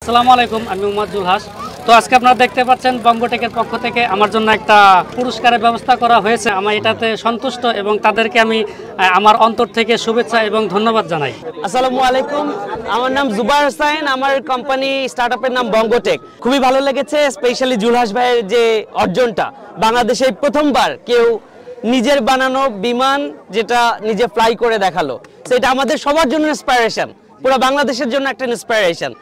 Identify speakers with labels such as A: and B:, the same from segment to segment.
A: আসসালামু আলাইকুম, আমি মোহাম্মদ জুলহাস। তো আজকে আপনারা দেখতে পাচ্ছেন বঙ্গটেকের পক্ষ থেকে আমার জন্য একটা পুরস্কারের ব্যবস্থা করা হয়েছে। আমি এটাতে সন্তুষ্ট এবং তাদেরকে আমি আমার অন্তর থেকে শুভেচ্ছা এবং ধন্যবাদ জানাই।
B: আসসালামু আলাইকুম, আমার নাম জুবাইর হোসেন, আমার কোম্পানি স্টার্টআপের নাম বঙ্গটেক। খুবই ভালো লেগেছে, স্পেশালি জুলহাস ভাইয়ের যে অর্জনটা, বাংলাদেশে প্রথমবার কেউ নিজের বানানো বিমান যেটা নিজে ফ্লাই করে দেখালো, সেটা আমাদের সবার জন্য ইন্সপিরেশন, পুরো বাংলাদেশের জন্য একটা ইন্সপিরেশন।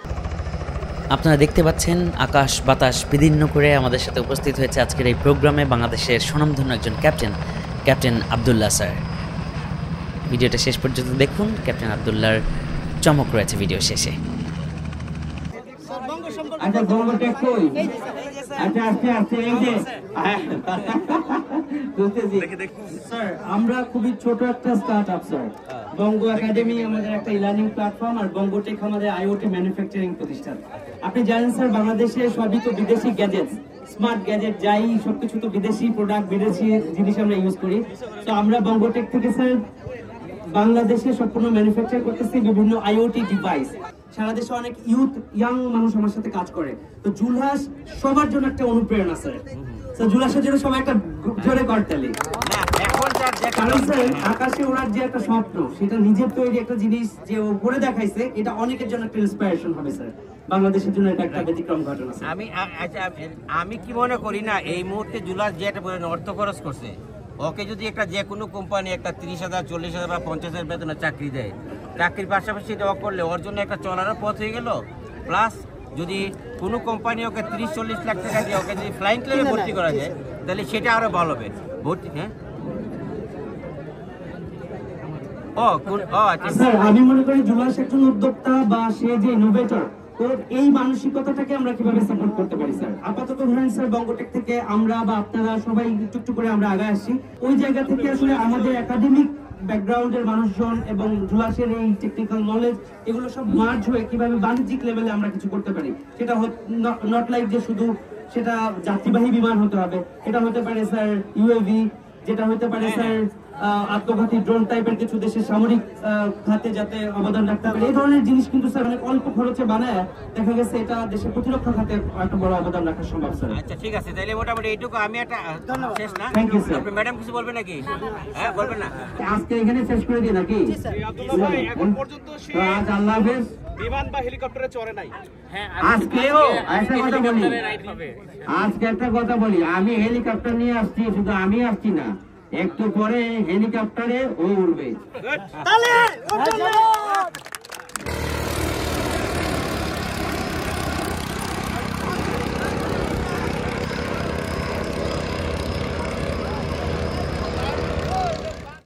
C: আপনারা দেখতে পাচ্ছেন আকাশ বাতাস বিদীর্ণ করে আমাদের সাথে উপস্থিত হয়েছে আজকের এই প্রোগ্রামে বাংলাদেশের স্বনামধন্য একজন ক্যাপ্টেন আব্দুল্লাহ স্যার। ভিডিওটা শেষ পর্যন্ত দেখুন, ক্যাপ্টেন আব্দুল্লাহর চমক রয়েছে ভিডিও শেষে।
D: স্যার, আমরা খুবই ছোট একটা স্টার্টআপ স্যার। বঙ্গ একাডেমি আমাদের একটা ই-লার্নিং প্ল্যাটফর্ম, আর বঙ্গটেক আমাদের আইওটি ম্যানুফ্যাকচারিং প্রতিষ্ঠান। আপনি জানেন স্যার, বাংলাদেশে সবই তো বিদেশি গ্যাজেটস, স্মার্ট গ্যাজেট যাই সবকিছু তো বিদেশি প্রোডাক্ট, বিদেশি জিনিস আমরা ইউজ করি। তো আমরা বঙ্গটেক থেকে স্যার বাংলাদেশে সম্পূর্ণ ম্যানুফ্যাকচার করতেছি বিভিন্ন আইওটি ডিভাইস। সারা দেশে অনেক ইয়াং মানুষ আমার সাথে কাজ করে। তো জুলহাস সবার জন্য একটা অনুপ্রেরণা স্যার। জুলহাসের জন্য সবাই একটা জোরে করতালি। কারণ স্যার, আকাশে ওড়ার যে একটা স্বপ্ন, সেটা নিজের তৈরি একটা জিনিস যে ও করে দেখাইছে, এটা অনেকের জন্য একটা ইন্সপিরেশন হবে স্যার। বাংলাদেশের জন্য এটা একটা ব্যতিক্রম ঘটনা।
E: আমি কি মনে করি না, এই মুহূর্তে জুলহাস যে একটা অর্থ খরচ করছে, ওকে যদি একটা যে কোনো কোম্পানি একটা 30,000, 40,000 বা 50,000 বেতনের চাকরি দেয়, চাকরির পাশাপাশি দেওয়া করলে ওর জন্য একটা চলার পথ হয়ে গেল। প্লাস যদি কোনো কোম্পানি ওকে 30-40 লাখ টাকা দিয়ে ওকে যদি ফ্লাইং ক্লাবে ভর্তি করা যায়, তাহলে সেটা আরো ভালো হবে। ভর্তি
D: স্যার, আমি মনে করি জুলহাস একজন উদ্যোক্তা বা সে যে ইনোভেটর, তো এই মানসিকতাটাকে আমরা কিভাবে সাপোর্ট করতে পারি স্যার? আপাতত ধরেন স্যার, বঙ্গটেক থেকে আমরা বা আপনারা সবাই একটু করে আমরা আগে আসছি। ওই জায়গা থেকে আসলে আমাদের একাডেমিক ব্যাকগ্রাউন্ডের মানুষজন এবং জুলহাসের এই টেকনিক্যাল নলেজ, এগুলো সব মার্জ হয়ে কিভাবে বাণিজ্যিক লেভেলে আমরা কিছু করতে পারি। সেটা নট লাইক যে শুধু সেটা যাত্রীবাহী বিমান হতে হবে, এটা হতে পারে স্যার ইউএভি, যেটা হতে পারে স্যার আত্মঘাতী ড্রোন টাইপের কিছু দেশের সামরিক খাতে যাতে অবদান রাখতে পারে। এই ধরনের জিনিস কিন্তু স্যার অনেক অল্প খরচে বানায় দেখা গেছে এটা দেশের প্রতিরক্ষা খাতে একটা বড় অবদান রাখা সম্ভব স্যার।
E: আচ্ছা, ঠিক আছে, তাহলে মোটামুটি এইটুকু। আমি একটা শেষ না,
D: থ্যাংক ইউ স্যার।
E: আপনি ম্যাডাম কিছু বলবেন নাকি? হ্যাঁ, বলবেন না?
D: আজকে এখানে শেষ করে দিই নাকি?
F: এখন পর্যন্ত সে
D: আজ আল্লাহ হাফেজ।
F: বিমান বা হেলিকপ্টারে চড়ে নাই।
D: আজকেও একটা কথা বলি, আমি হেলিকপ্টার নিয়ে আসছি, শুধু আমি আসছি না, একটু পরে হেলিকপ্টারে ও উড়বে।